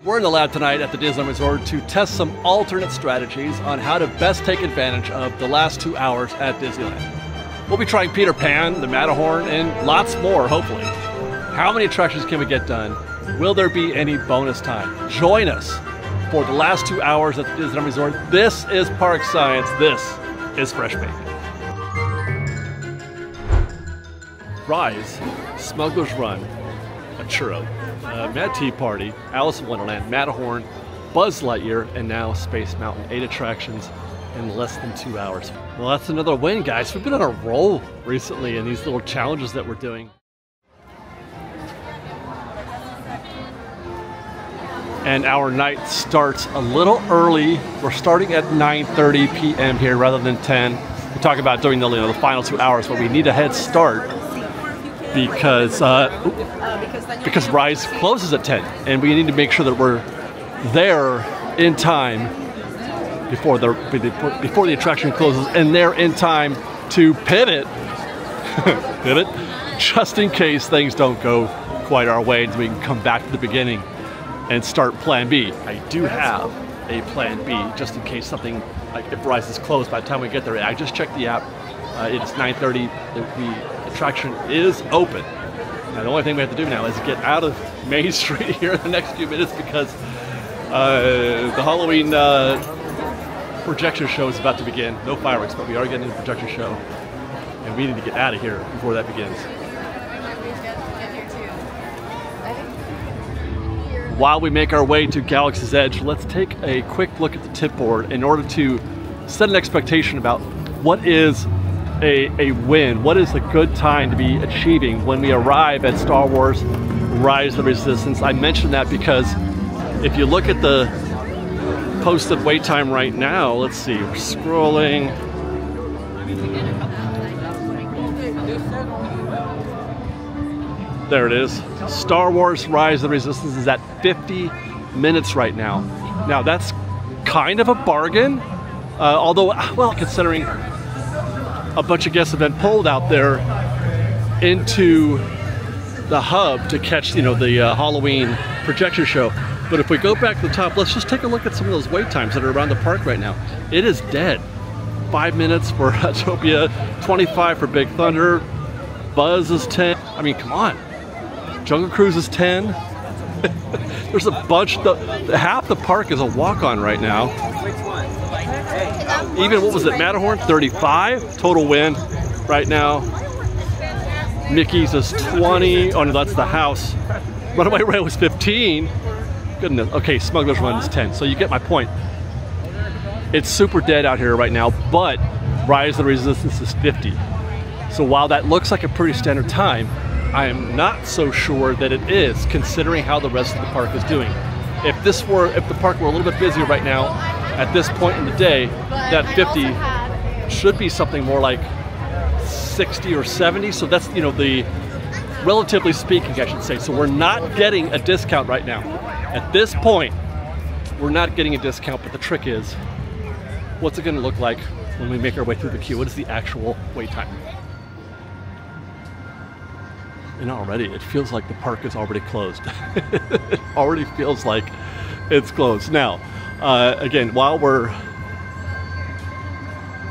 We're in the lab tonight at the Disneyland Resort to test some alternate strategies on how to best take advantage of the last 2 hours at Disneyland. We'll be trying Peter Pan, the Matterhorn, and lots more, hopefully. How many attractions can we get done? Will there be any bonus time? Join us for the last 2 hours at the Disneyland Resort. This is Park Science. This is FreshBaked. Rise, Smuggler's Run, a churro, Mad Tea Party, Alice in Wonderland, Matterhorn, Buzz Lightyear, and now Space Mountain. 8 attractions in less than 2 hours. Well, that's another win, guys. We've been on a roll recently in these little challenges that we're doing. And our night starts a little early. We're starting at 9:30 p.m. here rather than 10. We talk about doing the final 2 hours, but we need a head start because Rise closes at 10, and we need to make sure that we're there in time before the attraction closes, and there in time to pivot, just in case things don't go quite our way, and we can come back to the beginning and start Plan B. I do have a Plan B just in case something, like if Rise is closed by the time we get there. I just checked the app. It's 9:30. The attraction is open. Now the only thing we have to do now is get out of Main Street here in the next few minutes because the Halloween projection show is about to begin. No fireworks, but we are getting the projection show, and we need to get out of here before that begins. While we make our way to Galaxy's Edge, let's take a quick look at the tip board in order to set an expectation about what is a win, what is a good time to be achieving when we arrive at Star Wars Rise of the Resistance. I mentioned that because if you look at the posted wait time right now, let's see, we're scrolling. There it is. Star Wars Rise of the Resistance is at 50 minutes right now. Now that's kind of a bargain, although, well, considering a bunch of guests have been pulled out there into the hub to catch, the Halloween projection show. But if we go back to the top, let's just take a look at some of those wait times that are around the park right now. It is dead. 5 minutes for Autopia, 25 for Big Thunder, Buzz is 10. I mean, come on. Jungle Cruise is 10. There's a bunch. Half the park is a walk-on right now. Even, what was it, Matterhorn? 35 total win right now. Mickey's is 20. Oh no, that's the house. Runaway Rail was 15. Goodness. Okay, Smuggler's Run is 10. So you get my point. It's super dead out here right now, but Rise of the Resistance is 50. So while that looks like a pretty standard time, I am not so sure that it is, considering how the rest of the park is doing. If the park were a little bit busier right now, at this point in the day, that 50 should be something more like 60 or 70. So that's, the relatively speaking, I should say. So we're not getting a discount right now. At this point, we're not getting a discount, but the trick is, what's it gonna look like when we make our way through the queue? What is the actual wait time? And already, it feels like the park is already closed. It already feels like it's closed. Now, again, while we're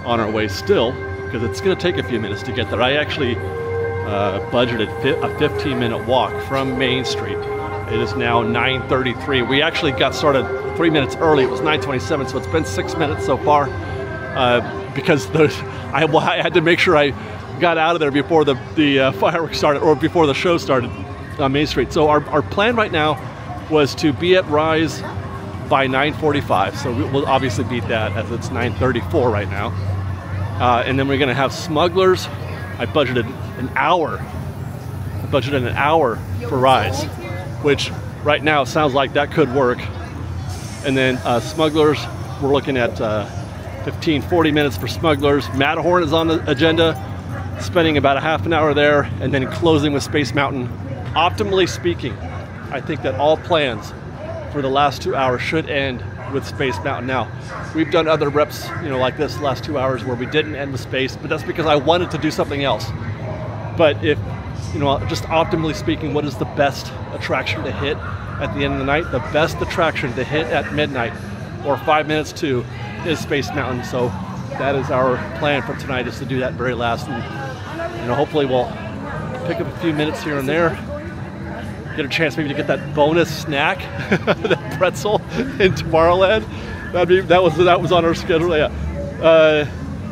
on our way still, because it's gonna take a few minutes to get there, I actually budgeted a 15-minute walk from Main Street. It is now 9:33. We actually got started 3 minutes early. It was 9:27, so it's been 6 minutes so far, because I had to make sure I got out of there before the fireworks started, or before the show started on Main Street. So our plan right now was to be at Rise by 9:45. So we'll obviously beat that, as it's 9:34 right now. And then we're gonna have Smugglers. I budgeted an hour. For Rise, which right now sounds like that could work. And then Smugglers, we're looking at 15-40 minutes for Smugglers. Matterhorn is on the agenda, spending about a half an hour there, and then closing with Space Mountain. Optimally speaking, I think that all plans for the last 2 hours should end with Space Mountain. Now, we've done other reps, like this last 2 hours where we didn't end with Space, but that's because I wanted to do something else. But if, just optimally speaking, what is the best attraction to hit? at the end of the night, the best attraction to hit at midnight or 5 minutes to is Space Mountain. So that is our plan for tonight, is to do that very last. And, you know, hopefully we'll pick up a few minutes here and there, get a chance maybe to get that bonus snack, that pretzel in Tomorrowland. That was on our schedule. Yeah.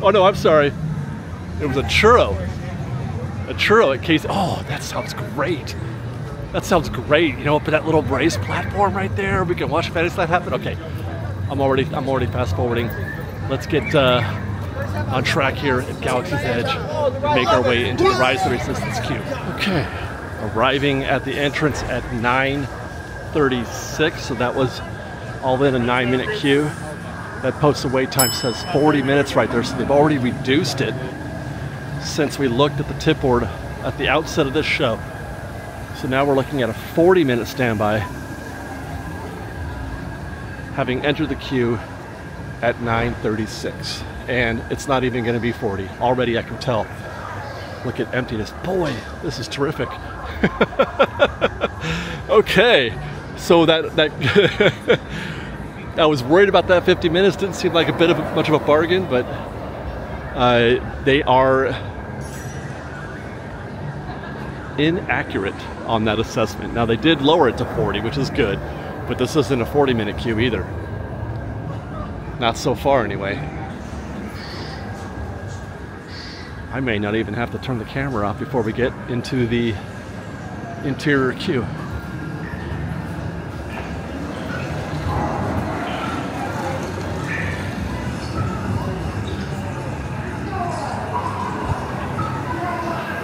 Oh no, I'm sorry. It was a churro. A churro at Casey. Oh, that sounds great. That sounds great. You know, up at that little raised platform right there, we can watch Fantasyland happen. Okay, I'm already fast forwarding. Let's get on track here at Galaxy's Edge and make our way into the Rise of the Resistance queue. Okay, arriving at the entrance at 9:36, so that was all in a 9-minute queue. That posted wait time says 40 minutes right there, so they've already reduced it since we looked at the tip board at the outset of this show. So now we're looking at a 40-minute standby, having entered the queue at 9:36. And it's not even going to be 40. Already I can tell. Look at emptiness. Boy, this is terrific. Okay, so that I was worried about that 50 minutes. Didn't seem like much of a bargain, but they are inaccurate on that assessment. Now they did lower it to 40, which is good, but this isn't a 40-minute queue either. Not so far anyway. I may not even have to turn the camera off before we get into the interior queue.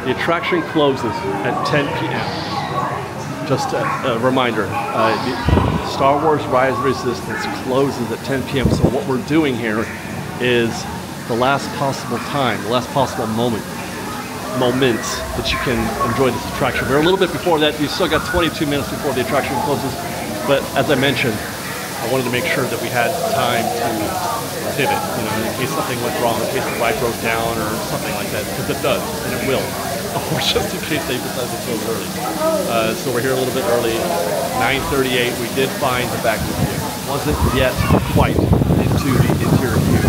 The attraction closes at 10 p.m. Just a reminder, Star Wars Rise of the Resistance closes at 10 p.m. So what we're doing here is the last possible time, the last possible moments that you can enjoy this attraction. We're a little bit before that. We've still got 22 minutes before the attraction closes. But as I mentioned, I wanted to make sure that we had time to pivot, you know, in case something went wrong, in case the ride broke down or something like that, because it does, and it will. Or just in case they decide to close early. So we're here a little bit early. 9:38, we did find the back queue. Wasn't yet quite into the interior queue.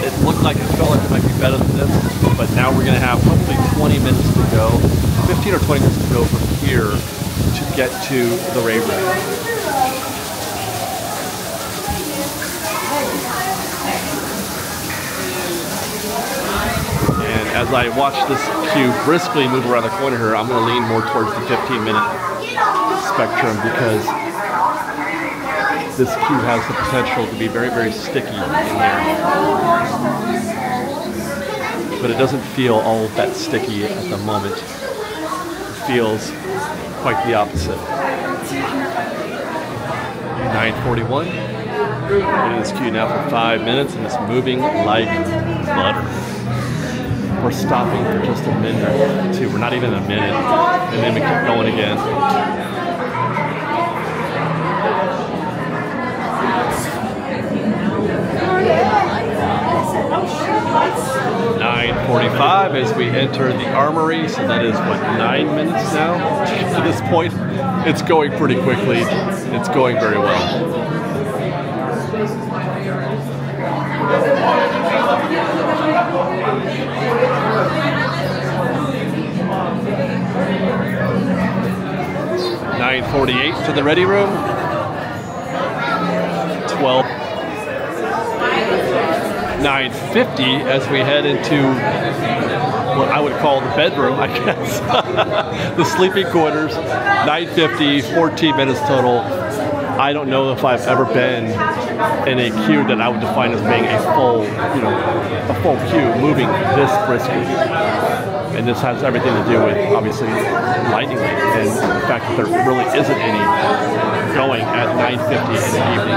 It looked like, it felt like it might be better than this, but now we're gonna have hopefully 20 minutes to go, 15 or 20 minutes to go from here to get to the rave room. And as I watch this queue briskly move around the corner here, I'm gonna lean more towards the 15-minute spectrum, because this queue has the potential to be very, very sticky in here. But it doesn't feel all that sticky at the moment. It feels quite the opposite. 9:41. Been in this queue now for 5 minutes, and it's moving like butter. We're stopping for just a minute or two. We're not even a minute, and then we keep going again. 9:45 as we enter the armory, so that is what, 9 minutes now? To this point, it's going pretty quickly. It's going very well. $9:48 to the ready room. 9:50 as we head into what I would call the bedroom, I guess. The sleeping quarters. 9:50, 14 minutes total. I don't know if I've ever been in a queue that I would define as being a full, you know, a full queue moving this briskly. And this has everything to do with, obviously, Lightning Lane and the fact that there really isn't any going at 9:50 in the evening.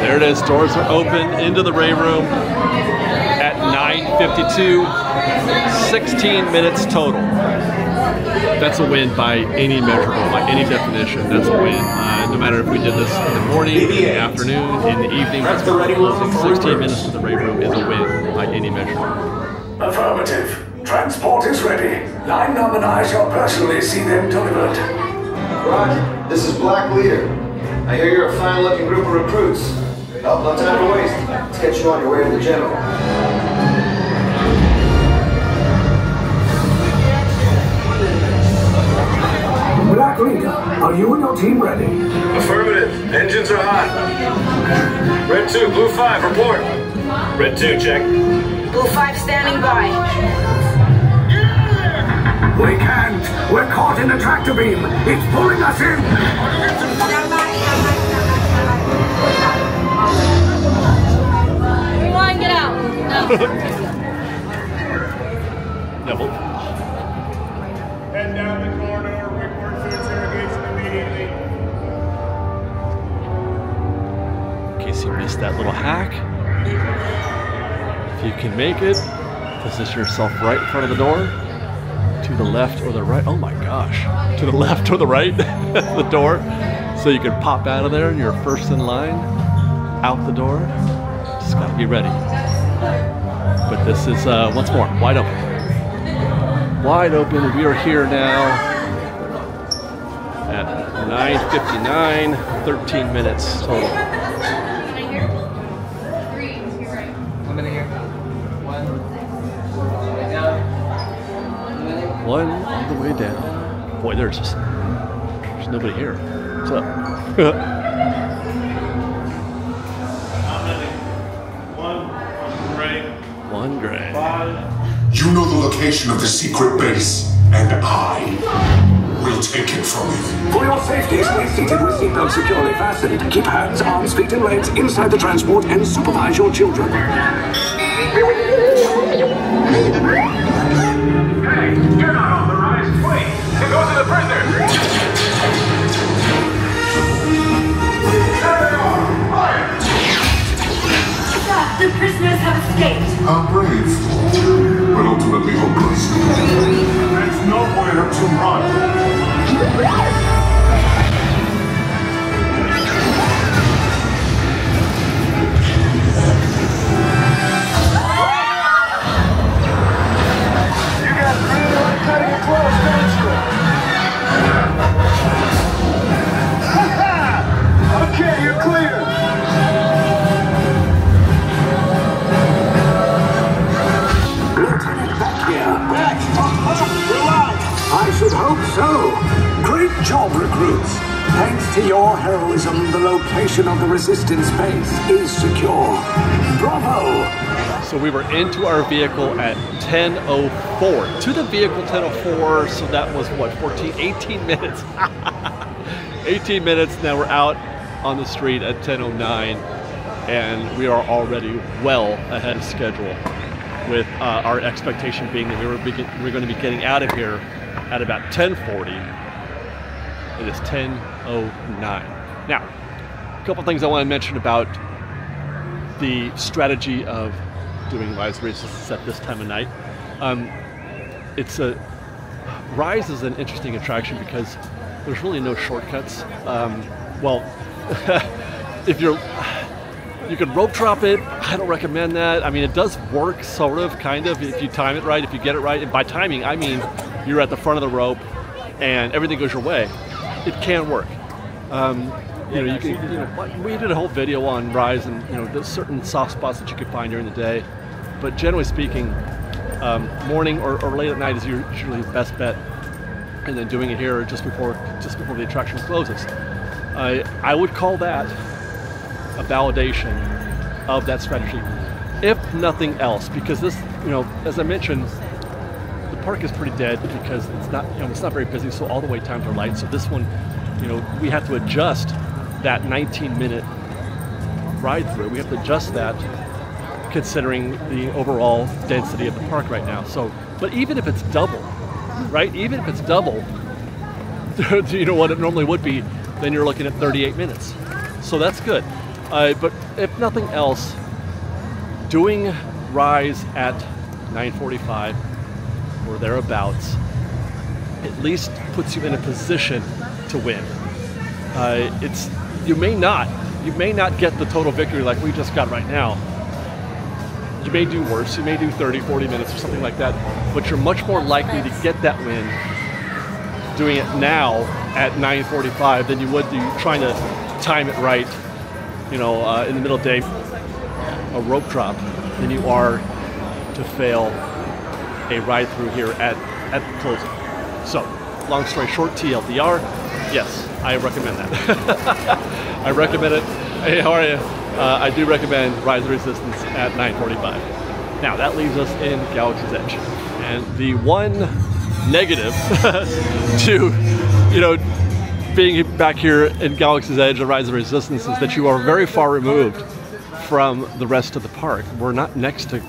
There it is, doors are open into the rave room at 9:52, 16 minutes total. That's a win by any measurable, by any definition. That's a win. No matter if we did this in the morning, in the afternoon, in the evening, 16 minutes to the raid room is a win by any measurement. Affirmative. Transport is ready. Line number 9 shall personally see them delivered. Roger. This is Black Leader. I hear you're a fine-looking group of recruits. Oh, no time to waste. Let's get you on your way to the General. Black Leader, are you and your team ready? Affirmative. Engines are hot. Red 2, Blue 5, report. Red 2, check. Blue 5 standing by. We can't. We're caught in the tractor beam. It's pulling us in. Rewind, get out. No. Head down the corridor. Report to interrogation immediately. In case you missed that little hack, if you can make it, position yourself right in front of the door. To the left or the right. Oh my gosh. To the left or the right, the door. So you can pop out of there and you're first in line, out the door. Just gotta be ready. But this is, once more, wide open. Wide open. We are here now at 9:59, 13 minutes total. One on the way down. Boy, there's nobody here. What's up? One gray. You know the location of the secret base, and I will take it from you. For your safety, stay seated with seatbelts securely fastened. Keep hands, arms, feet, and legs inside the transport and supervise your children. Hey, you're not authorized. Wait, it goes to the prisoner. There they are. Fire! Stop, the prisoners have escaped. How brave, but ultimately hopeless. There's nowhere to run. Okay, you're clear. Lieutenant back here. Back. I should hope so. Great job, recruits. Thanks to your heroism, the location of the resistance base is secure. Bravo. So we were into our vehicle at 10:04. To the vehicle 10:04, so that was what, 18 minutes. 18 minutes, now we're out on the street at 10:09, and we are already well ahead of schedule, with our expectation being that we're going to be getting out of here at about 10:40. It is 10:09. Now, a couple things I want to mention about the strategy of doing Rise races at this time of night. Rise is an interesting attraction because there's really no shortcuts. Well, if you can rope drop it, I don't recommend that. I mean, it does work, sort of, kind of, if you time it right, if you get it right. And by timing, I mean you're at the front of the rope and everything goes your way. It can work. We did a whole video on Rise, and there's certain soft spots that you can find during the day, but generally speaking, morning or late at night is usually the best bet, and then doing it here just before the attraction closes. I would call that a validation of that strategy, if nothing else, because this, as I mentioned, the park is pretty dead because it's not very busy, so all the wait times are light. So this one, we have to adjust that 19-minute ride through. We have to adjust that considering the overall density of the park right now. So, but even if it's double, right? Even if it's double, what it normally would be, then you're looking at 38 minutes. So that's good. But if nothing else, doing rise at 9:45 or thereabouts, at least puts you in a position to win. You may not get the total victory like we just got right now. You may do worse, you may do 30, 40 minutes or something like that, but you're much more likely to get that win doing it now at 9:45 than you would do trying to time it right, you know, in the middle of the day, a rope drop, than you are to fail a ride through here at the closing. So, long story short, TLDR, yes, I recommend that. I recommend it. Hey, how are you? I do recommend Rise of Resistance at 9:45. Now, that leaves us in Galaxy's Edge. And the one negative to, you know, being back here in Galaxy's Edge and Rise of Resistance is that you are very far removed from the rest of the park. We're not next to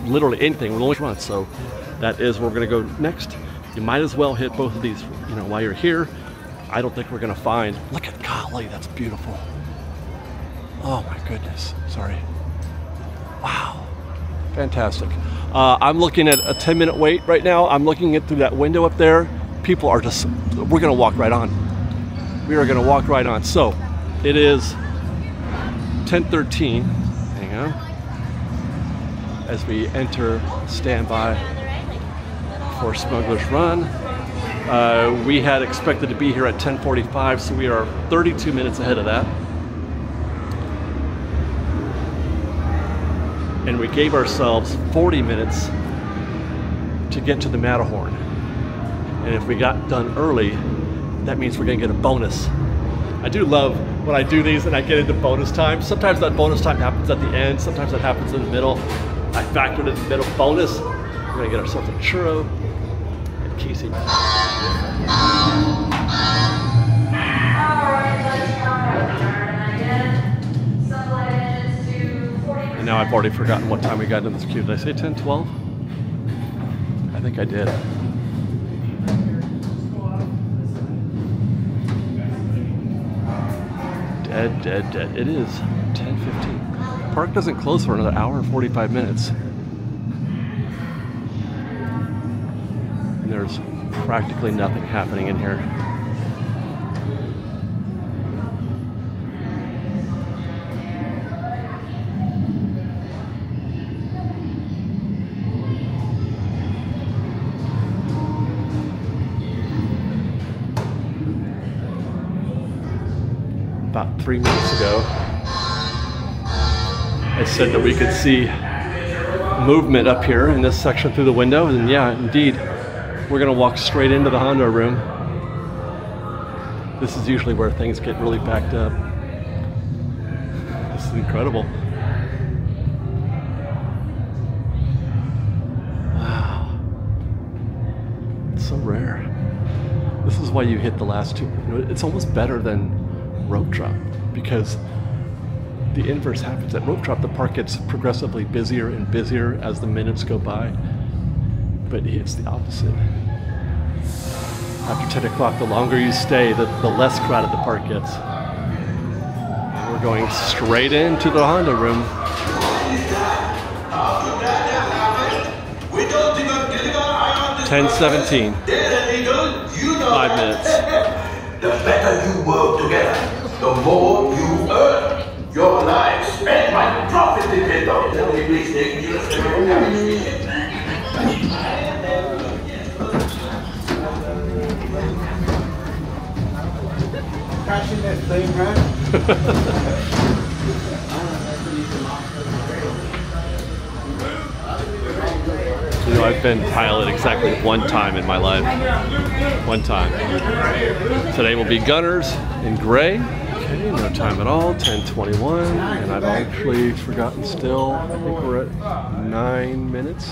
literally anything. We're only one, so that is where we're gonna go next. You might as well hit both of these, you know, while you're here. I don't think we're gonna find, look at, golly, that's beautiful. Oh my goodness, sorry. Wow, fantastic. I'm looking at a 10-minute wait right now. I'm looking at through that window up there. People are just, we're gonna walk right on. We are gonna walk right on. So, it is 10:13, hang on, as we enter standby for Smuggler's Run. We had expected to be here at 10:45, so we are 32 minutes ahead of that. And we gave ourselves 40 minutes to get to the Matterhorn. And if we got done early, that means we're gonna get a bonus. I do love when I do these and I get into bonus time. Sometimes that bonus time happens at the end, sometimes that happens in the middle. I factored in the middle bonus. We're gonna get ourselves a churro and Casey. And now I've already forgotten what time we got into this queue. Did I say 10:12? I think I did. Dead. It is 10:15. Park doesn't close for another hour and 45 minutes. And there's practically nothing happening in here. About 3 minutes ago, I said that we could see movement up here in this section through the window, and yeah, indeed, we're gonna walk straight into the Honda room. This is usually where things get really backed up. This is incredible. Wow. It's so rare. This is why you hit the last two. You know, it's almost better than rope drop, because the inverse happens. At rope drop, the park gets progressively busier and busier as the minutes go by, but it's the opposite. After 10 o'clock, the longer you stay, the less crowded the park gets. And we're going straight into the Honda room. 10:17. 5 minutes. The better you work together, the more you earn. Your lives and my profit depend on it. Please take Crashing that thing, right? You know, I've been pilot exactly one time in my life. One time. Today will be Gunners in gray. Okay, no time at all, 10:21, and I've actually forgotten still, I think we're at 9 minutes.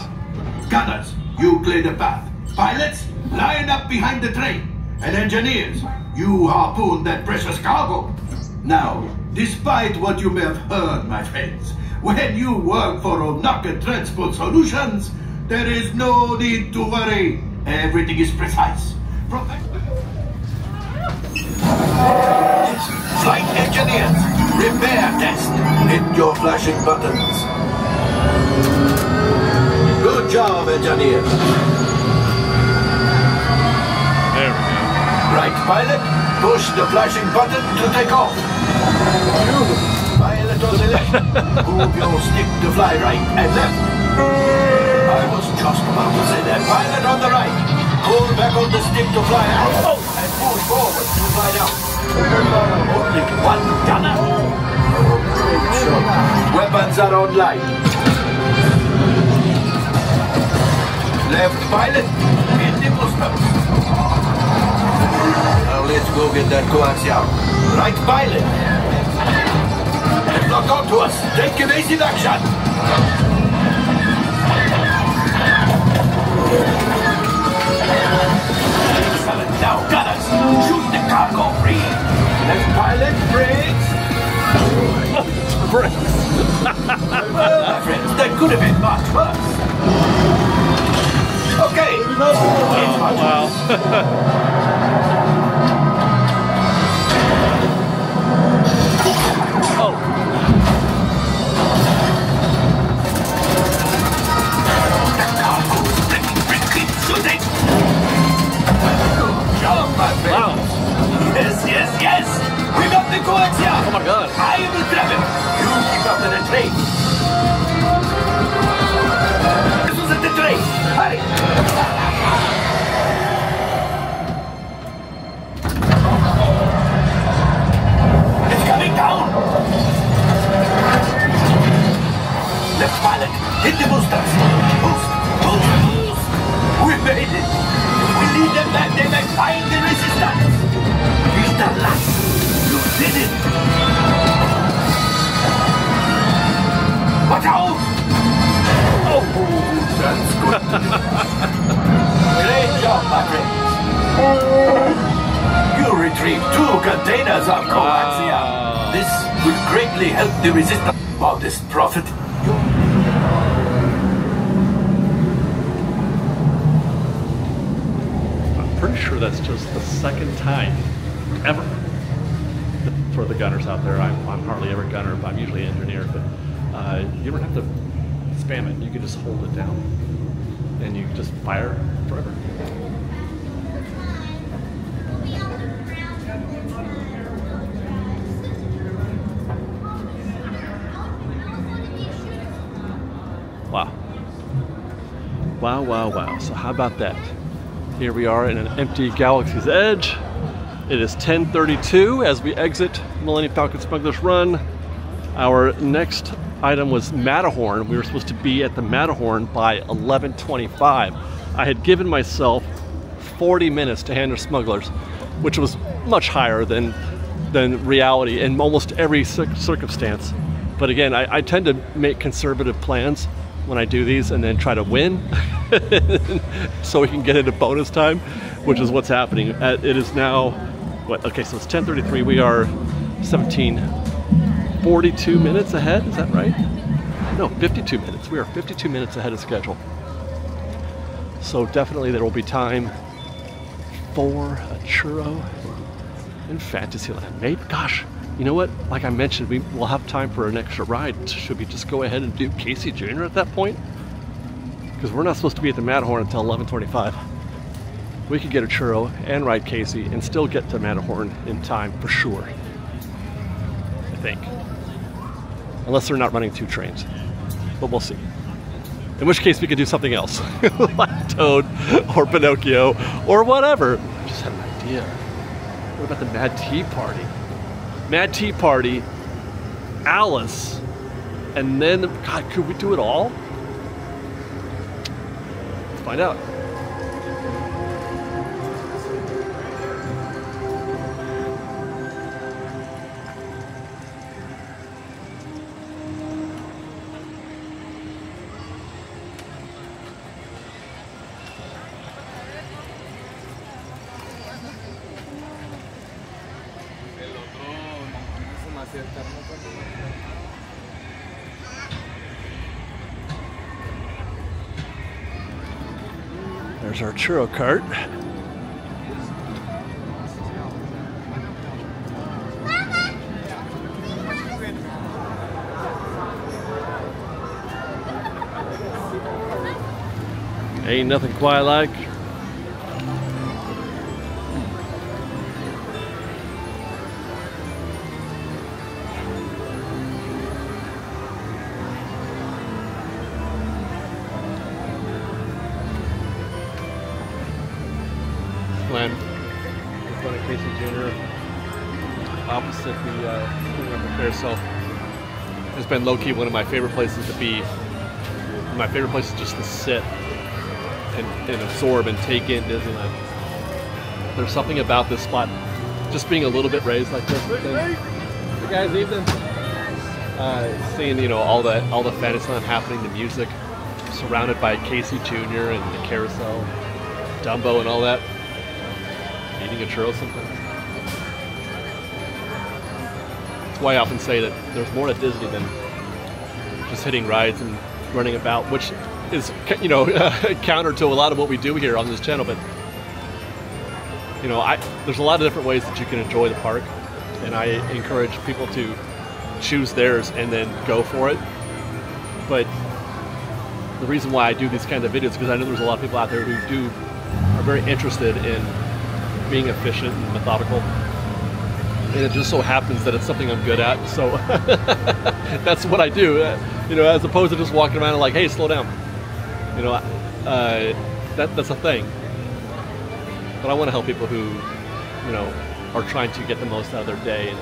Gunners, you clear the path. Pilots, line up behind the train. And engineers, you harpoon that precious cargo. Now, despite what you may have heard, my friends, when you work for Onaka Transport Solutions, there is no need to worry. Everything is precise. Flight engineers, repair test. Hit your flashing buttons. job, engineer. There we go. Right, pilot. Push the flashing button to take off. Pilot on the left. Move your stick to fly right and left. I was just about to say that. Pilot on the right. Pull back on the stick to fly out. And push forward to fly down. Only one gunner. Weapons are online. Left pilot. Hit the booster. Now let's go get that coaxial. Right pilot. Lock on to us. Take evasive action. Excellent. Now, gunners, shoot the cargo free. Left pilot, brakes. Brakes. Well, my friends, that could have been much worse. Okay. Wow. Oh. The cargo's blinking. Shoot it. Good job, my friends. Wow. Yes, yes, yes. We got the coaxial. Oh my God. I will grab him. You keep up to the train. This was at the train. Hurry. It's coming down. Left pilot, hit the boosters. Boost, boost, boost. We made it. If we lead them back, they may find the resistance. Mr. Last, you did it. Watch out! Oh, that's good. Great job, my friend. You retrieved 2 containers of coaxium. This will greatly help the resistance. Modest profit. I'm pretty sure that's just the second time ever. For the gunners out there, I'm hardly ever a gunner, but I'm usually an engineer. But you don't have to spam it. You can just hold it down, and you can just fire forever. Wow. Wow, wow, wow. So how about that? Here we are in an empty Galaxy's Edge. It is 10:32 as we exit Millennium Falcon Smuggler's Run. Our next item was Matterhorn. We were supposed to be at the Matterhorn by 11:25. I had given myself 40 minutes to handle smugglers, which was much higher than reality in almost every circumstance. But again, I tend to make conservative plans when I do these and then try to win so we can get into bonus time, which is what's happening. It is now, what, okay, so it's 10:33. We are 42 minutes ahead, is that right? No, 52 minutes. We are 52 minutes ahead of schedule. So definitely there will be time for a churro in Fantasyland. Maybe, gosh, you know what? Like I mentioned, we'll have time for an extra ride. Should we just go ahead and do Casey Jr. at that point? Because we're not supposed to be at the Matterhorn until 11:25. We could get a churro and ride Casey and still get to Matterhorn in time for sure. I think. Unless they're not running 2 trains. But we'll see. In which case we could do something else. Like Toad or Pinocchio or whatever. I just had an idea. What about the Mad Tea Party? Mad Tea Party, Alice, and then, God, could we do it all? Let's find out. There's our churro cart. Ain't nothing quite like Glenn Casey Jr. opposite the carousel. It's been low-key one of my favorite places to be. My favorite place is just to sit and absorb and take in Disneyland. There's something about this spot, just being a little bit raised like this. Hey guys, evening. Seeing, you know, all the Fantasyland happening, the music, surrounded by Casey Jr. and the carousel, Dumbo and all that. Eating a churro sometimes. That's why I often say that there's more to Disney than just hitting rides and running about, which is, you know, counter to a lot of what we do here on this channel. But you know, there's a lot of different ways that you can enjoy the park, and I encourage people to choose theirs and then go for it. But the reason why I do these kind of videos is because I know there's a lot of people out there who are very interested in being efficient and methodical, and it just so happens that it's something I'm good at, so that's what I do, you know, as opposed to just walking around and like, hey, slow down, you know. That's a thing, but I want to help people who, you know, are trying to get the most out of their day. And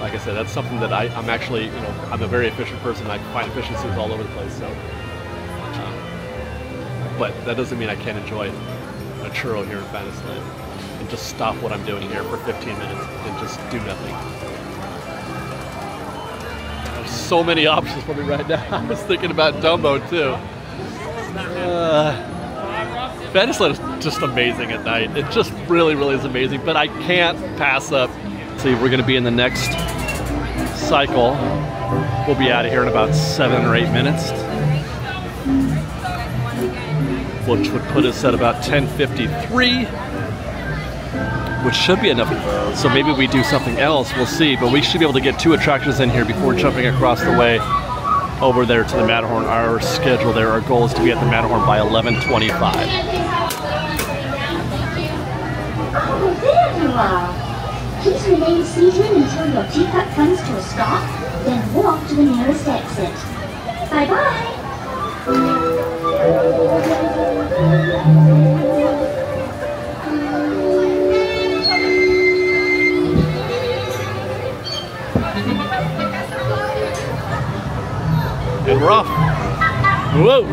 like I said, that's something that I'm actually, you know, I'm a very efficient person. I find efficiencies all over the place, so but that doesn't mean I can't enjoy a churro here in Fantasyland and just stop what I'm doing here for 15 minutes and just do nothing. There's so many options for me right now. I was thinking about Dumbo too. Fantasyland is just amazing at night. It just really, really is amazing, but I can't pass up. See, we're gonna be in the next cycle. We'll be out of here in about 7 or 8 minutes, which would put us at about 10:53, which should be enough. So maybe we do something else, we'll see, but we should be able to get 2 attractions in here before jumping across the way over there to the Matterhorn. Our schedule there, our goal is to be at the Matterhorn by 11:25. Oh, there you are. Please remain seated until your teacup comes to a stop, then walk to the nearest exit. Bye-bye. And we're off. Whoa!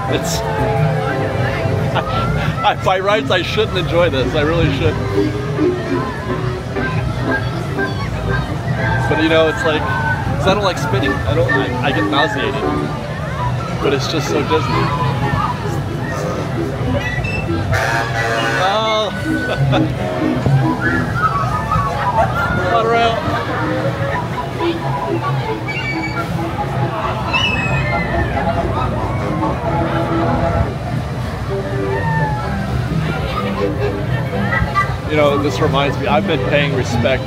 It's... by rights, I shouldn't enjoy this. I really should. But you know, it's like, because I don't like spinning. I get nauseated. But it's just so Disney. Oh! Monorail! You know, this reminds me, I've been paying respect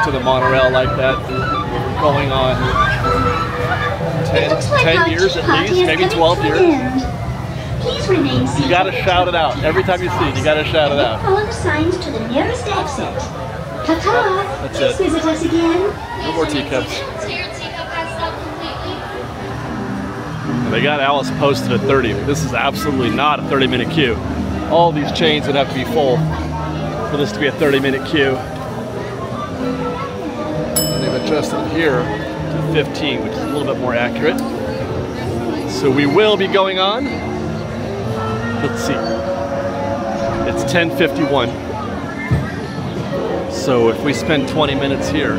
to the monorail like that going on 10 years at least, maybe 12 years. Please remain seated. You gotta shout it out. Every time you see it, you gotta shout it out. Follow the signs to the nearest exit. Ta-ta! That's Please it. visit us again. No more teacups. They got Alice posted at 30. This is absolutely not a 30-minute queue. All these chains would have to be full for this to be a 30-minute queue. And they've adjusted here to 15, which is a little bit more accurate. So we will be going on. Let's see. It's 10:51. So if we spend 20 minutes here,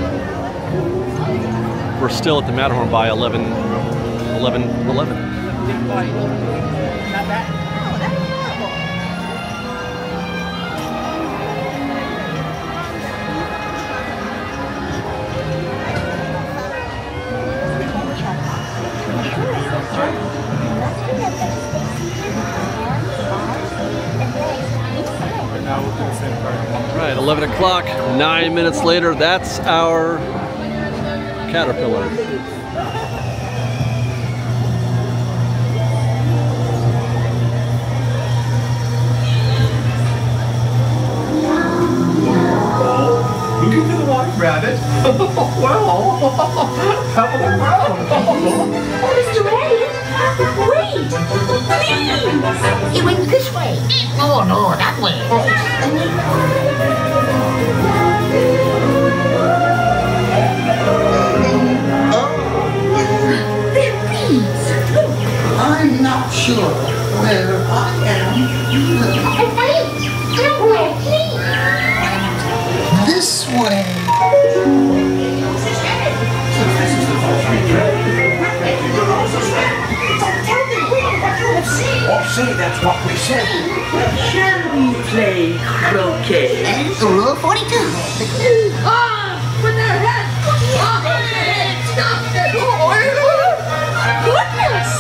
we're still at the Matterhorn by 11. Now we're going to send right, 11 o'clock, 9 minutes later, that's our Caterpillar. Looking for the white rabbit? Well, have a look around. Mr. Elliot, wait! Please! It went this way. Oh, no, that way. They're bees. I'm not sure where I am. Somewhere, please. This way. Oh, say, that's what we said. Shall we play croquet? Rule 42. With their heads! Stop it! Goodness!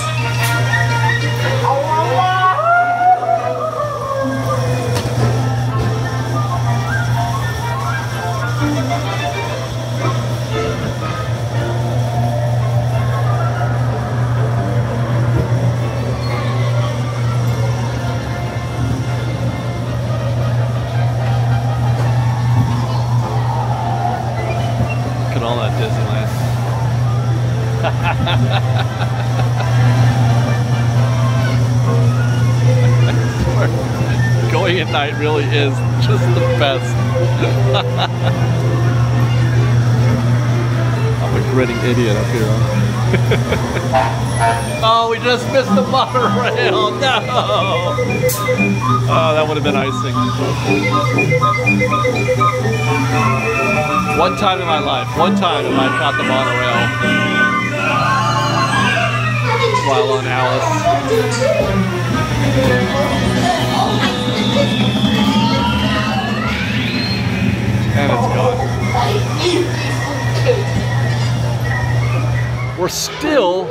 Look at all that Disneyland. Going at night really is just the best. I'm a grinning idiot up here. Oh, we just missed the monorail. No! Oh, that would have been icing. One time in my life, one time have I caught the monorail while on Alice. And it's gone. We're still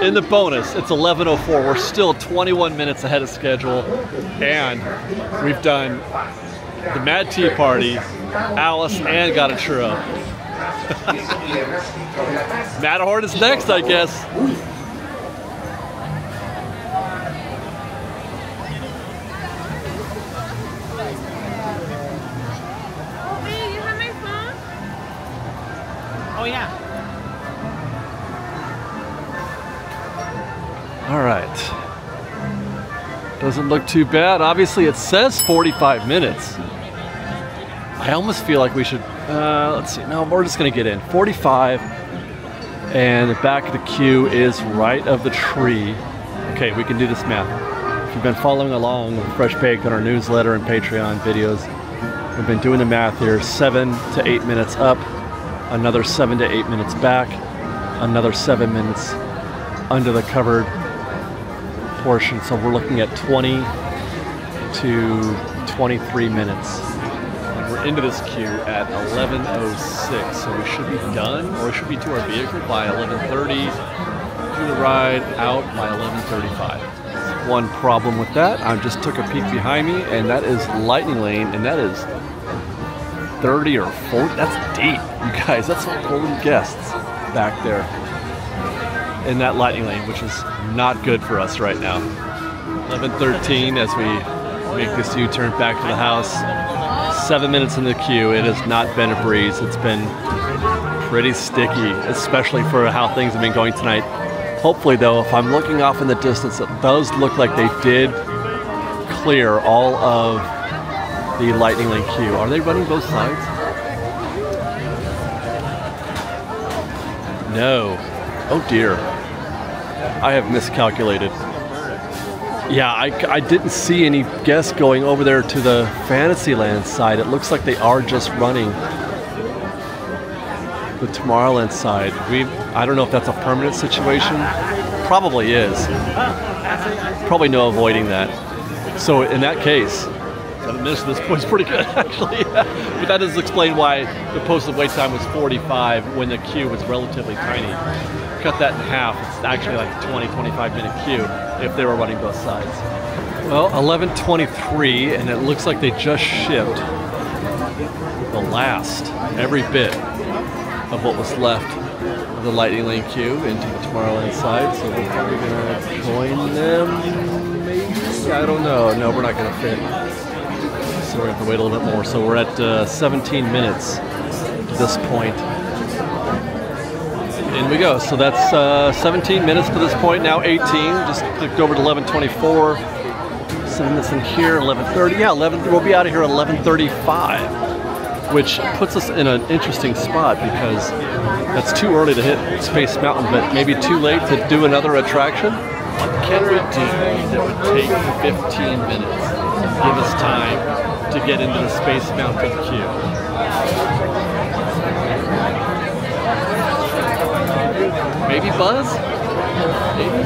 in the bonus. It's 11:04. We're still 21 minutes ahead of schedule, and we've done the Mad Tea Party, Alice, and got a churro. Matterhorn is next, I guess. Oh, yeah. All right. Doesn't look too bad. Obviously, it says 45 minutes. I almost feel like we should, let's see. No, we're just going to get in. 45. And the back of the queue is right of the tree. Okay, we can do this math. If you've been following along with FreshBaked on our newsletter and Patreon videos, we've been doing the math here. 7 to 8 minutes up. Another 7 to 8 minutes back, another 7 minutes under the covered portion. So we're looking at 20 to 23 minutes. And we're into this queue at 11:06. So we should be done, or we should be to our vehicle by 11:30, do the ride out by 11:35. One problem with that, I just took a peek behind me, and that is Lightning Lane, and that is 30 or 40, that's deep, you guys. That's holding guests back there in that Lightning Lane, which is not good for us right now. 11:13 as we make this U-turn back to the house. 7 minutes in the queue. It has not been a breeze. It's been pretty sticky, especially for how things have been going tonight. Hopefully though, if I'm looking off in the distance, it does look like they did clear all of the Lightning Lane queue. Are they running both sides? No. Oh dear. I have miscalculated. Yeah, I didn't see any guests going over there to the Fantasyland side. It looks like they are just running the Tomorrowland side. I don't know if that's a permanent situation. Probably is. Probably no avoiding that. So in that case, 7 minutes to this point is pretty good, actually. But that does explain why the posted wait time was 45 when the queue was relatively tiny. Cut that in half, it's actually like a 20-25 minute queue if they were running both sides. Well, 11:23, and it looks like they just shipped the last, every bit of what was left of the Lightning Lane queue into the Tomorrowland side. So we're probably gonna join them, maybe? I don't know. No, we're not gonna fit. So we're gonna have to wait a little bit more. So we're at 17 minutes at this point. In we go. So that's 17 minutes to this point, now 18. Just clicked over to 11:24. 7 minutes in here, 11:30. Yeah, 11. We'll be out of here at 11:35, which puts us in an interesting spot because that's too early to hit Space Mountain, but maybe too late to do another attraction. What can we do that would take 15 minutes and give us time to get into the Space Mountain queue? Maybe Buzz? Maybe?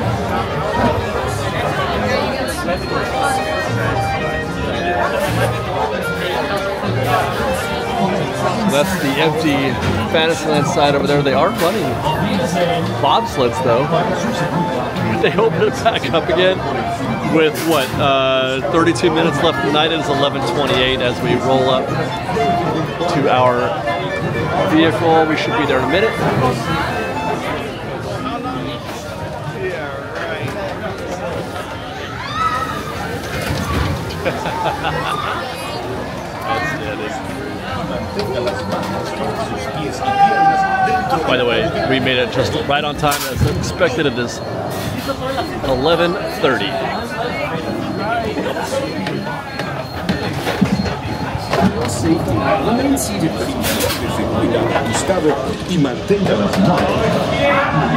So that's the empty Fantasyland side over there. They are running bobsleds though. They open it back up again with what, 32 minutes left tonight. It is 11:28 as we roll up to our vehicle. We should be there in a minute. By the way, we made it just right on time as expected. It is 11:30. Remain seated desde cuidado ajustado y mantenga las manos.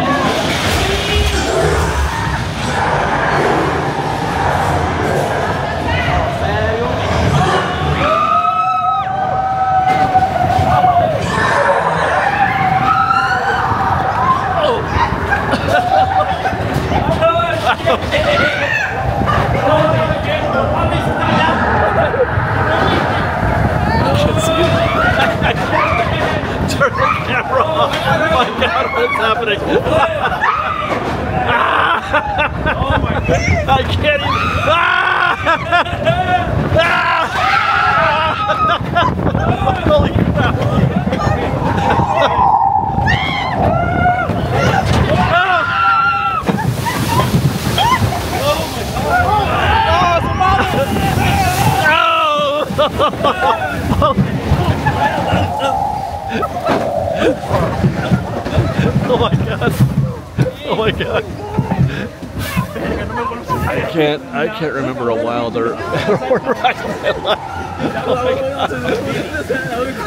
Turn the camera off. Oh my God, what's happening? Oh my God. I can't even. Holy crap. Oh my God! Oh my God! I can't remember a wilder ride in my life. Oh my God!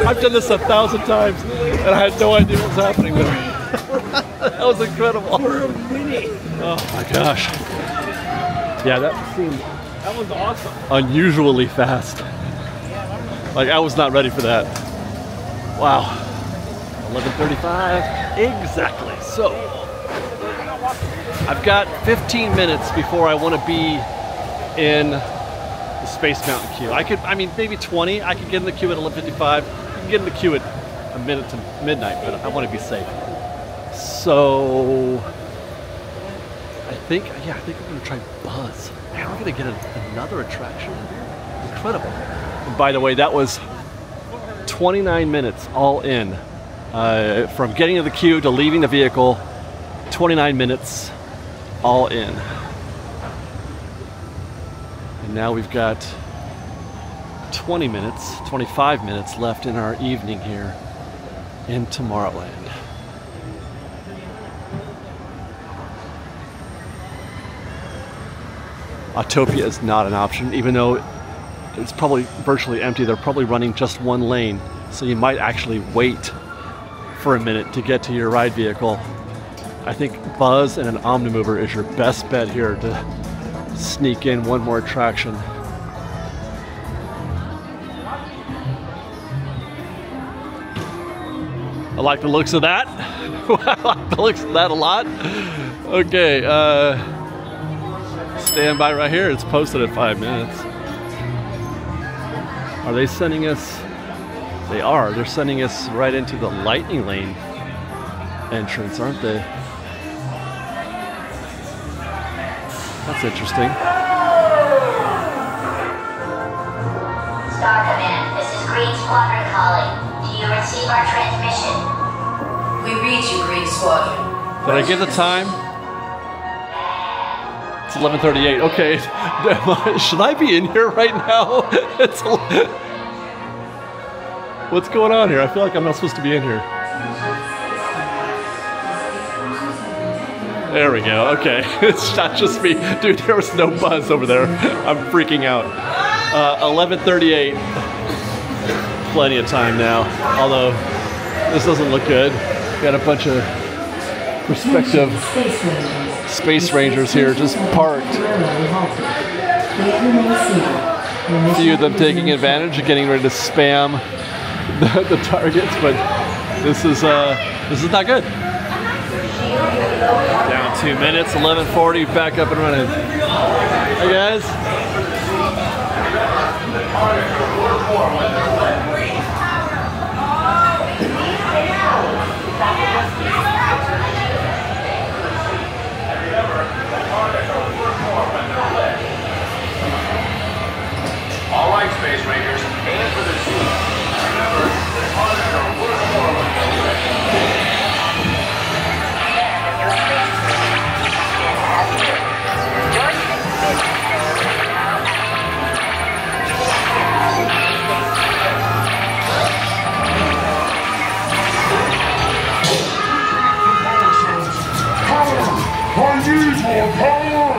I've done this 1,000 times, and I had no idea what was happening with me. That was incredible. Oh my gosh! Yeah, that was awesome. Unusually fast. Like, I was not ready for that. Wow. 11:35. Exactly. So, I've got 15 minutes before I want to be in the Space Mountain queue. I mean, maybe 20. I could get in the queue at 11:55. You can get in the queue at a minute to midnight, but I want to be safe. So, I think I'm going to try Buzz. Man, we're going to get another attraction. Incredible. And by the way, that was 29 minutes all in. From getting to the queue to leaving the vehicle, 29 minutes all in. And now we've got 25 minutes left in our evening here in Tomorrowland. Autopia is not an option, even though it's probably virtually empty. They're probably running just one lane, so you might actually wait for a minute to get to your ride vehicle. I think Buzz and an Omnimover is your best bet here to sneak in one more attraction. I like the looks of that. I like the looks of that a lot. Okay, stand by right here. It's posted at 5 minutes. Are they sending us? They are. They're sending us right into the Lightning Lane entrance, aren't they? That's interesting. Star Command, this is Green Squadron calling. Do you receive our transmission? We read you, Green Squadron. Did I get the time? It's 11:38. Okay. Should I be in here right now? What's going on here? I feel like I'm not supposed to be in here. There we go. Okay. It's not just me. Dude, there was no buzz over there. I'm freaking out. 11:38. Plenty of time now. Although, this doesn't look good. Got a bunch of prospective Space Rangers here just parked. A few of them taking advantage of getting ready to spam the targets, but this is not good. Down 2 minutes, 11:40, back up and running. Hey guys. All right, Space Rangers, aim for the sea. Remember, the targets are worth more when they I need more power!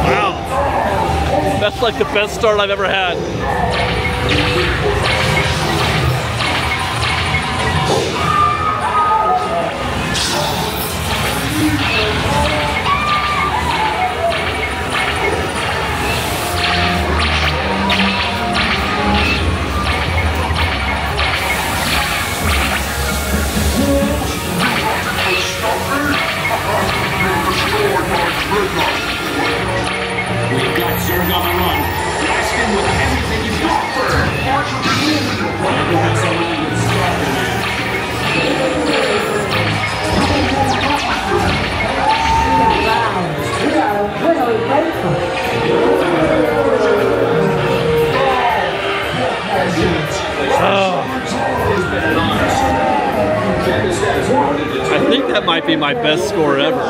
Wow. That's like the best start I've ever had. We've got Zurg on the run. Blast him with everything you've got. That's how we can stop him, man. What are we waiting for? I think that might be my best score ever.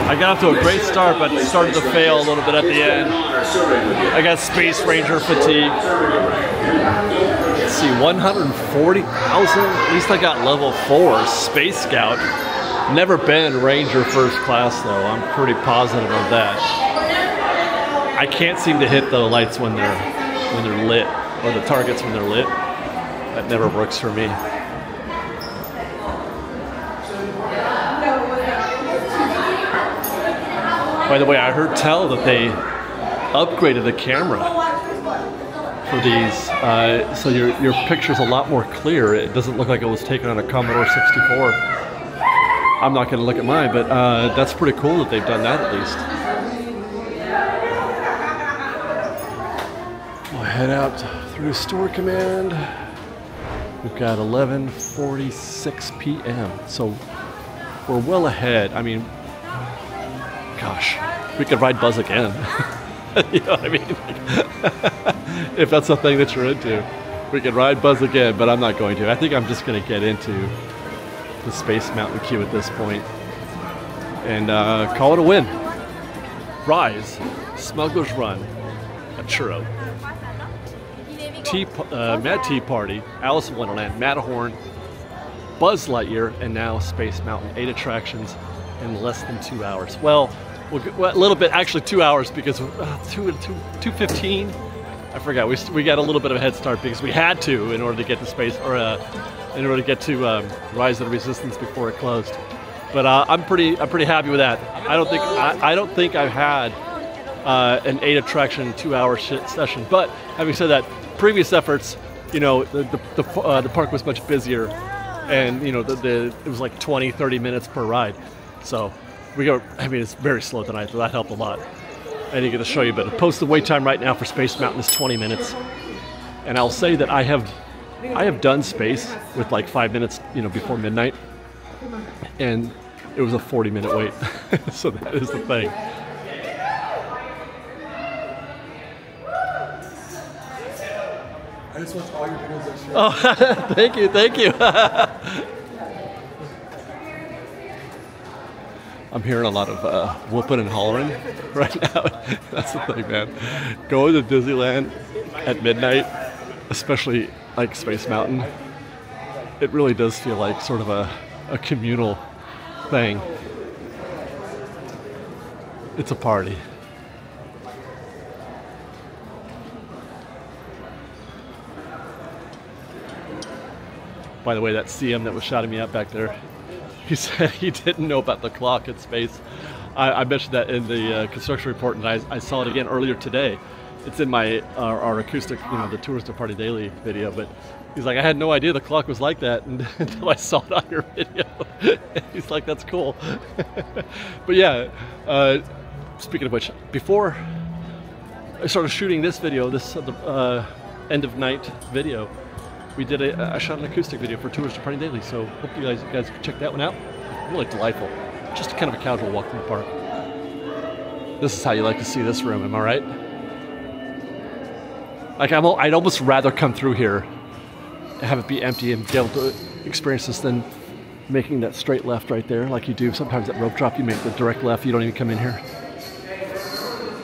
I got off to a great start, but started to fail a little bit at the end. I got Space Ranger fatigue. Let's see, 140,000? At least I got level 4 Space Scout. Never been Ranger first class though. I'm pretty positive of that. I can't seem to hit the lights when they're lit, or the targets when they're lit. That never works for me. By the way, I heard tell that they upgraded the camera for these, so your picture's a lot more clear. It doesn't look like it was taken on a Commodore 64. I'm not going to look at mine, but that's pretty cool that they've done that at least. We'll head out through Store Command. We've got 11:46 p.m. So we're well ahead. I mean, gosh, we could ride Buzz again. You know what I mean? If that's a thing that you're into, we could ride Buzz again, but I'm not going to. I think I'm just going to get into the Space Mountain queue at this point and call it a win. Rise, Smuggler's Run, a churro. Mad Tea Party, Alice in Wonderland, Matterhorn, Buzz Lightyear, and now Space Mountain. 8 attractions in less than 2 hours. Well, a little bit, actually 2 hours, because 2:15. I forgot. We got a little bit of a head start because we had to in order to get to space, or in order to get to Rise of the Resistance before it closed. But I'm pretty happy with that. I don't think I've had an 8 attraction 2 hour session. But having said that, previous efforts, you know, the park was much busier, and you know it was like 20-30 minutes per ride. So we go. I mean, it's very slow tonight, so that helped a lot. I didn't get to show you, but the posted wait time right now for Space Mountain is 20 minutes. And I'll say that I have I have done space with like 5 minutes, you know, before midnight, and it was a 40-minute wait. So that is the thing. I just watched all your videos that show. Oh, thank you, thank you. I'm hearing a lot of whooping and hollering right now. That's the thing, man. Going to Disneyland at midnight, especially like Space Mountain, it really does feel like sort of a communal thing. It's a party. By the way, that CM that was shouting me out back there, he said he didn't know about the clock at Space. I mentioned that in the construction report, and I saw it again earlier today. It's in my our acoustic, you know, the Tours to Party Daily video. But he's like, I had no idea the clock was like that until I saw it on your video. He's like, that's cool. But yeah, speaking of which, before I started shooting this video, this end of night video, we did I shot an acoustic video for Tours to Party Daily, so hope you guys can check that one out. Really delightful. Just kind of a casual walk through the park. This is how you like to see this room, am I right? Like I'd almost rather come through here and have it be empty and be able to experience this than making that straight left right there like you do sometimes at rope drop. You make the direct left, you don't even come in here.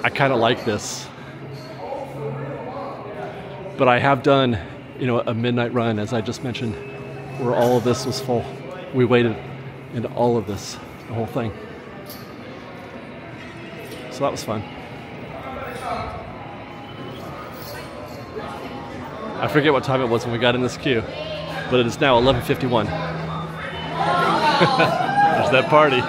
I kind of like this. But I have done, you know, a midnight run, as I just mentioned, where all of this was full. We waited into all of this, the whole thing. So that was fun. I forget what time it was when we got in this queue, but it is now 11:51. There's that party.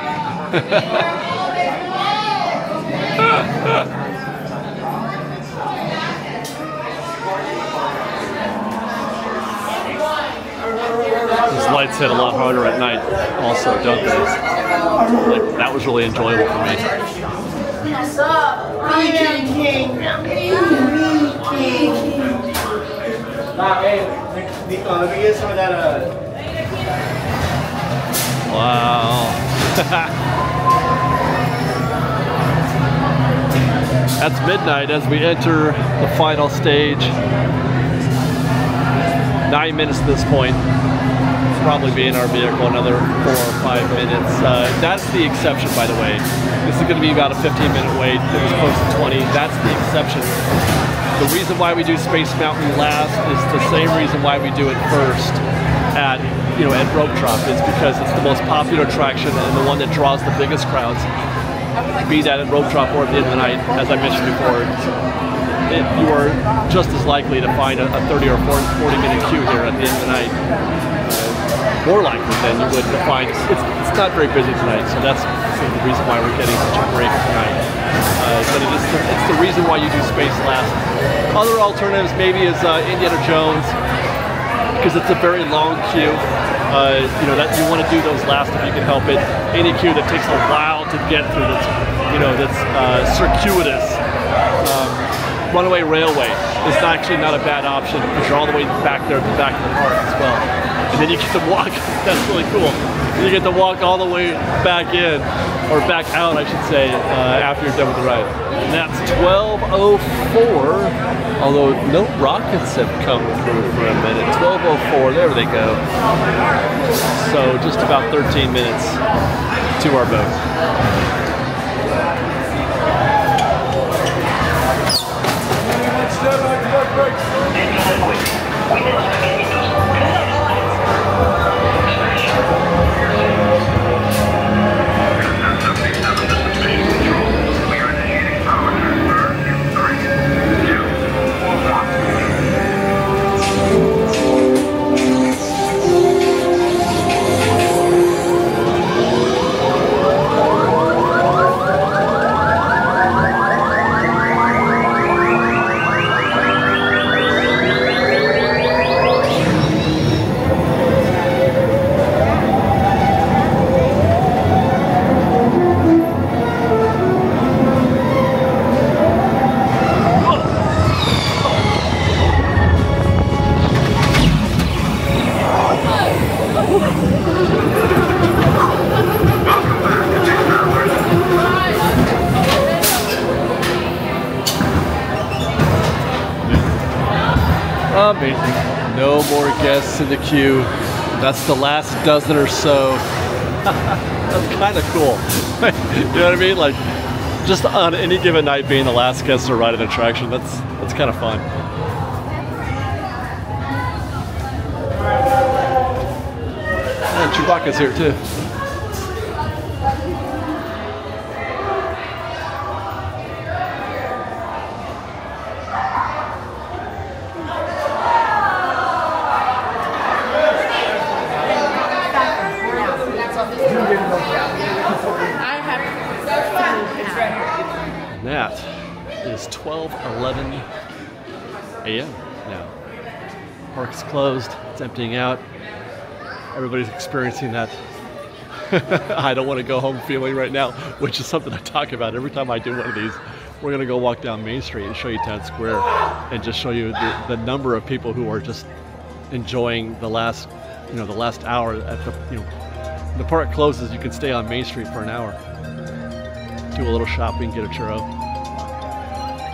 Those lights hit a lot harder at night also, don't they? Like, that was really enjoyable for me. What's up? I am king. Hey, Nico, let me get some of that. Wow. That's midnight as we enter the final stage. 9 minutes at this point. Probably be in our vehicle another 4 or 5 minutes. That's the exception, by the way. This is going to be about a 15-minute wait. It was close to 20. That's the exception. The reason why we do Space Mountain last is the same reason why we do it first at Rope Drop, is because it's the most popular attraction and the one that draws the biggest crowds. Be that at Rope Drop or at the end of the night, as I mentioned before, you are just as likely to find a 30 or 40-minute queue here at the end of the night. More likely than you would to find. It's not very busy tonight, so that's sort of the reason why we're getting such a break tonight. But it's the reason why you do Space last. Other alternatives maybe is Indiana Jones, because it's a very long queue. That you want to do those last if you can help it. Any queue that takes a while to get through, that's circuitous. Runaway Railway is actually not a bad option because you're all the way back there at the back of the park as well. And then you get to walk, that's really cool. You get to walk all the way back in, or back out I should say, after you're done with the ride. And that's 12:04, although no rockets have come through for a minute. 12:04, there they go. So just about 13 minutes to our boat. Amazing. No more guests in the queue. That's the last dozen or so. That's kind of cool. You know what I mean? Like, just on any given night being the last guest to ride an attraction, that's kind of fun. And Chewbacca's here too. And that is 12:11 a.m. now. Park's closed, it's emptying out. Everybody's experiencing that I don't want to go home feeling right now, which is something I talk about every time I do one of these. We're gonna go walk down Main Street and show you Times Square and just show you the number of people who are just enjoying the last, the last hour at the, the park closes, you can stay on Main Street for an hour. Do a little shopping, get a churro.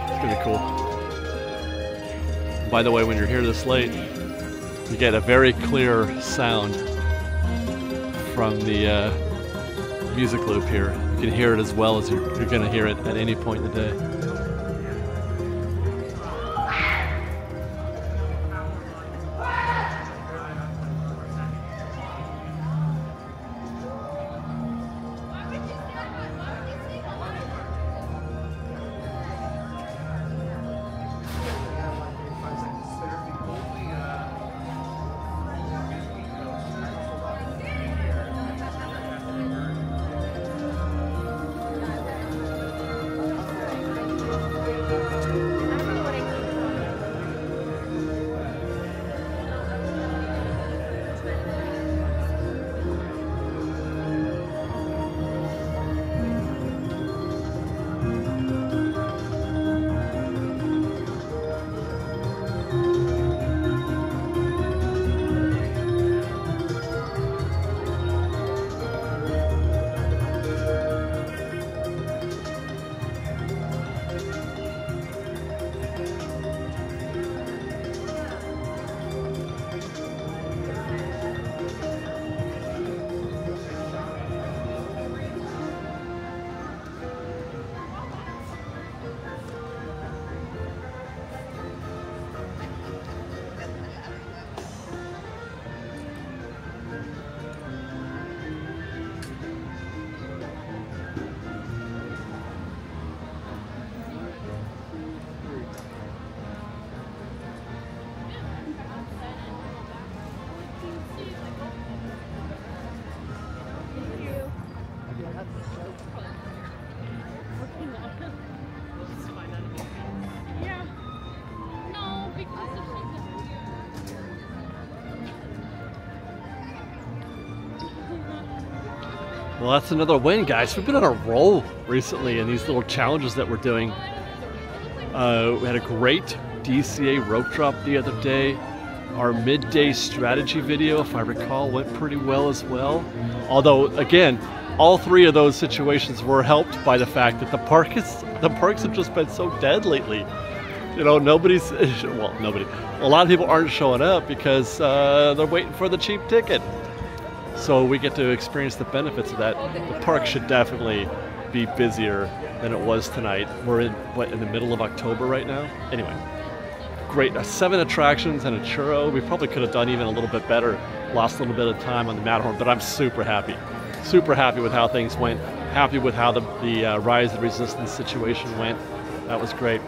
It's gonna be cool. By the way, when you're here this late, you get a very clear sound from the music loop here. You can hear it as well as you're gonna hear it at any point in the day. Well, that's another win, guys. We've been on a roll recently in these little challenges that we're doing. We had a great DCA rope drop the other day. Our midday strategy video, if I recall, went pretty well as well. Although, again, all three of those situations were helped by the fact that the parks have just been so dead lately. You know, nobody. A lot of people aren't showing up because they're waiting for the cheap ticket. So we get to experience the benefits of that. The park should definitely be busier than it was tonight. We're in the middle of October right now? Anyway, great. 7 attractions and a churro. We probably could have done even a little bit better. Lost a little bit of time on the Matterhorn, but I'm super happy. Super happy with how things went. Happy with how the Rise of the Resistance situation went. That was great.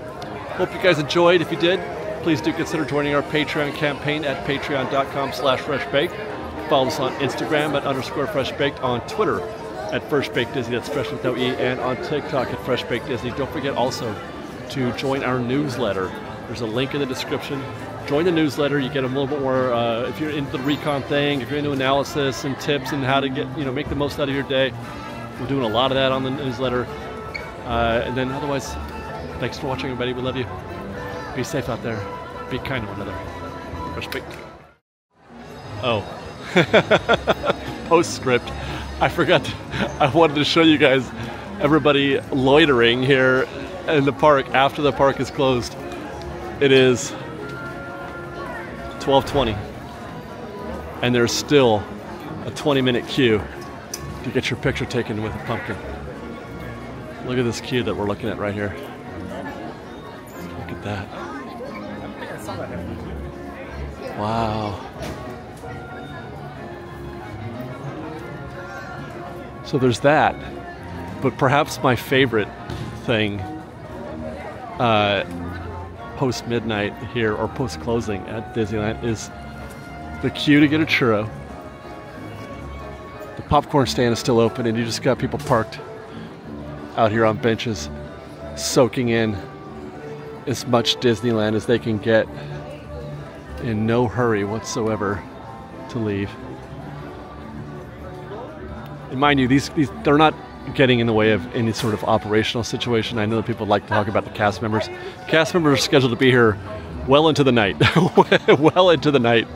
Hope you guys enjoyed. If you did, please do consider joining our Patreon campaign at patreon.com/FreshBaked. Follow us on Instagram at _FreshBaked, on Twitter at FreshBakedDisney, that's fresh without E, and on TikTok at FreshBakedDisney. Don't forget also to join our newsletter. There's a link in the description. Join the newsletter. You get a little bit more, if you're into the recon thing, if you're into analysis and tips and how to get, make the most out of your day. We're doing a lot of that on the newsletter. And then otherwise, thanks for watching, everybody. We love you. Be safe out there. Be kind to one another. FreshBaked. Oh. Postscript. I forgot. I wanted to show you guys everybody loitering here in the park after the park is closed. It is 12:20, and there's still a 20-minute queue to get your picture taken with a pumpkin. Look at this queue that we're looking at right here. Look at that. Wow. So there's that. But perhaps my favorite thing post-midnight here, or post-closing at Disneyland, is the queue to get a churro. The popcorn stand is still open, and you just got people parked out here on benches, soaking in as much Disneyland as they can get, in no hurry whatsoever to leave. And mind you, these they're not getting in the way of any sort of operational situation. I know that people like to talk about the cast members. Cast members are scheduled to be here well into the night. Well into the night.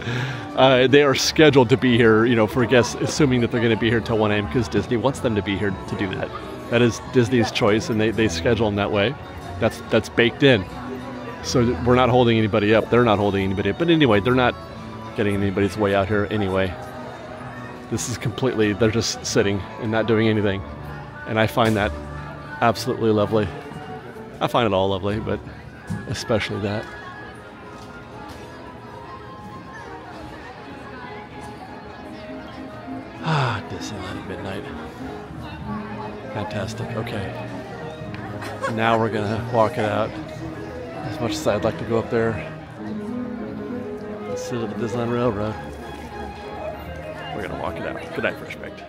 They are scheduled to be here, you know, for guests, assuming that they're going to be here till 1 a.m. because Disney wants them to be here to do that. That is Disney's choice, and they schedule them that way. That's baked in. So we're not holding anybody up. They're not holding anybody up. But anyway, they're not getting anybody's way out here anyway. This is completely, they're just sitting and not doing anything. And I find that absolutely lovely. I find it all lovely, but especially that. Ah, Disneyland at midnight. Fantastic. Okay. Now we're gonna walk it out. As much as I'd like to go up there and sit at the Disneyland Railroad, we're gonna walk it out. Good night, FreshBaked.